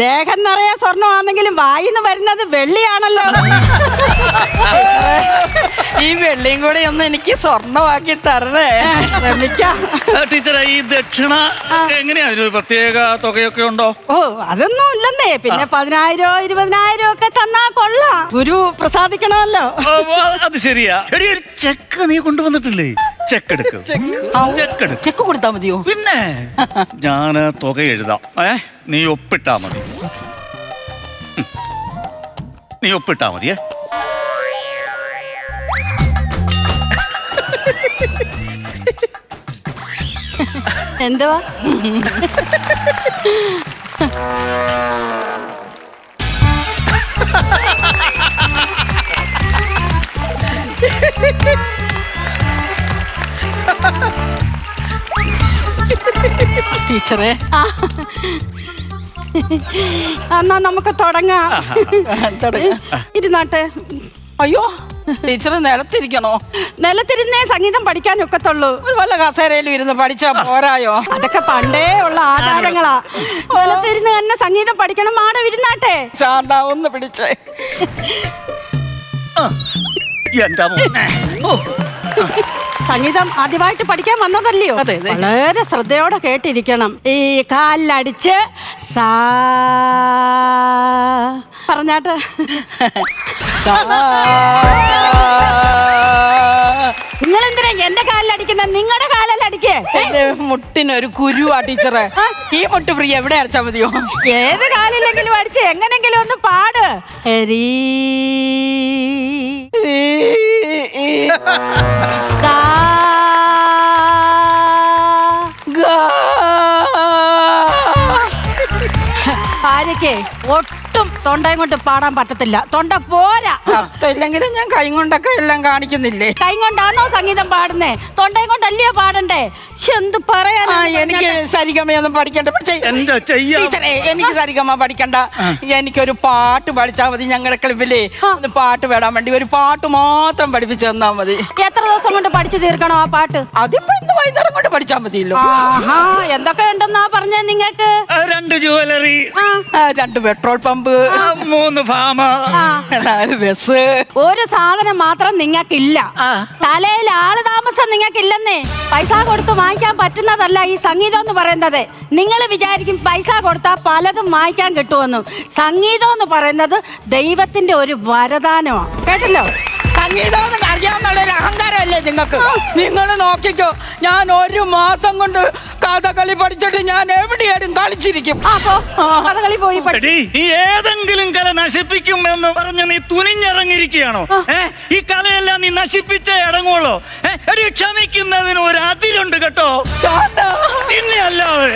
ദേഹം നിറയെ സ്വർണ്ണമാണെങ്കിലും വായിന്ന് വരുന്നത് വെള്ളിയാണല്ലോ. ഈ വെള്ളിയും കൂടെ ഒന്ന് എനിക്ക് സ്വർണ്ണമാക്കി തരണേ. ശ്രമിക്കാം. ടീച്ചറെ, ഈ ദക്ഷിണ എങ്ങനെയാ? ഒരു പ്രത്യേക തുകയൊക്കെ ഉണ്ടോ? ഓ, അതൊന്നും ഇല്ലെന്നേ. പിന്നെ 10,000 20,000 ഒക്കെ തന്നാ കൊള്ളാം. ഗുരു പ്രസാദിക്കണമല്ലോ. അത് ശരിയാ. എടി, ഒരു ചെക്ക് നീ കൊണ്ടുവന്നിട്ടില്ലേ? ചെക്ക് എടുക്കും. ചെക്ക് കൊടുത്താ മതിയോ? പിന്നെ ഞാന് തുക എഴുതാം. നീ ഒപ്പിട്ടാ മതി. നീ ഒപ്പിട്ടാ മതിയേ. എന്തുവാ? ടീച്ചറെ, എന്നാ നമുക്ക് തുടങ്ങാം. ഇരുന്നാട്ടെ. അയ്യോ, ടീച്ചറ് നിലത്തിരിക്കണോ? നിലത്തിരുന്നേ സംഗീതം പഠിക്കാനൊക്കത്തുള്ളൂ. വല്ല കസേരയിലും ഇരുന്ന് പഠിച്ചാ പോരായോ? അതൊക്കെ പണ്ടേ ഉള്ള ആചാരങ്ങളാ. നിലത്തിരുന്ന് തന്നെ സംഗീതം പഠിക്കണം. മാഡം ഇരുന്നാട്ടെ. ശാന്ത, ഒന്ന് പിടിച്ചേ. സംഗീതം ആദ്യമായിട്ട് പഠിക്കാൻ വന്നതല്ലയോ? വളരെ ശ്രദ്ധയോടെ കേട്ടിരിക്കണം. ഈ കാലിലടിച്ച് സാ പറഞ്ഞാട്ട്. നിങ്ങൾ എന്തിനാ എന്റെ കാലിലടിക്കുന്ന? നിങ്ങളുടെ കാലിലടിക്കേ. എന്റെ മുട്ടിനൊരു കുരുവാ ടീച്ചറെ. ഈ മുട്ട് ഫ്രീ എവിടെ അടിച്ചാ മതിയോ? ഏത് കാലിലെങ്കിലും അടിച്ച് എങ്ങനെങ്കിലും ഒന്ന് പാട്. ആരൊക്കെ ഒട്ടും തൊണ്ടയും കൊണ്ട് പാടാൻ പറ്റത്തില്ല. തൊണ്ട പോരാ. ഇല്ലെങ്കിലും ഞാൻ കൈ കൊണ്ടൊക്കെ എല്ലാം കാണിക്കുന്നില്ലേ? കൈ കൊണ്ടാണോ സംഗീതം പാടുന്നേ? തൊണ്ടയും കൊണ്ടല്ലയോ പാടണ്ടേ? എന്ത് പറയാ? എനിക്ക് സരിഗമയൊന്നും പഠിക്കണ്ട. പക്ഷേ എനിക്ക് സരിഗമ പഠിക്കണ്ട. എനിക്കൊരു പാട്ട് പഠിച്ചാൽ മതി. ഞങ്ങളുടെ ക്ലബില് ഒന്ന് പാട്ട് പാടാൻ വേണ്ടി ഒരു പാട്ട് മാത്രം പഠിപ്പിച്ചു തന്നാ മതി. എത്ര ദിവസം കൊണ്ട് പഠിച്ചു തീർക്കണോ ആ പാട്ട്? അതിപ്പോ ഇന്ന് വൈകുന്നേരം കൊണ്ട് പഠിച്ചാൽ മതിയല്ലോ. എന്തൊക്കെ ഉണ്ടെന്നാ പറഞ്ഞേ നിങ്ങൾക്ക്? 2 jewellery, 2 petrol pump, 3 pharma, 4 bus. ഒരു സാധനം മാത്രം നിങ്ങൾക്കില്ല. തലയിൽ ആള് താമസം നിങ്ങൾക്കില്ലെന്നേ. പൈസ കൊടുത്ത് വാങ്ങിക്കാൻ പറ്റുന്നതല്ല ഈ സംഗീതം എന്ന് പറയുന്നത്. നിങ്ങൾ വിചാരിക്കും പൈസ കൊടുത്താൽ പലതും വാങ്ങിക്കാൻ കിട്ടുമെന്നും. സംഗീതം എന്ന് പറയുന്നത് ദൈവത്തിന്റെ ഒരു വരദാനമാണ്. കേട്ടല്ലോ? സംഗീതം അറിയാവുന്നുള്ളൊരു അഹങ്കാരമല്ലേ നിങ്ങൾക്ക്? നിങ്ങൾ നോക്കിക്കോ, ഞാൻ 1 മാസം കൊണ്ട് കഥകളി പഠിച്ചിട്ട് ഞാൻ എവിടെയാലും കളിച്ചിരിക്കും. കഥകളി പോയി നീ ഏതെങ്കിലും കല നശിപ്പിക്കുമെന്ന് പറഞ്ഞ് നീ തുനിഞ്ഞിറങ്ങിയിരിക്കുകയാണോ? ഈ കലയെല്ലാം നീ നശിപ്പിച്ചേ ഇറങ്ങുള്ളൂ. ക്ഷമിക്കുന്നതിന് ഒരു അതിരുണ്ട് കേട്ടോ. പിന്നെ അല്ലാതെ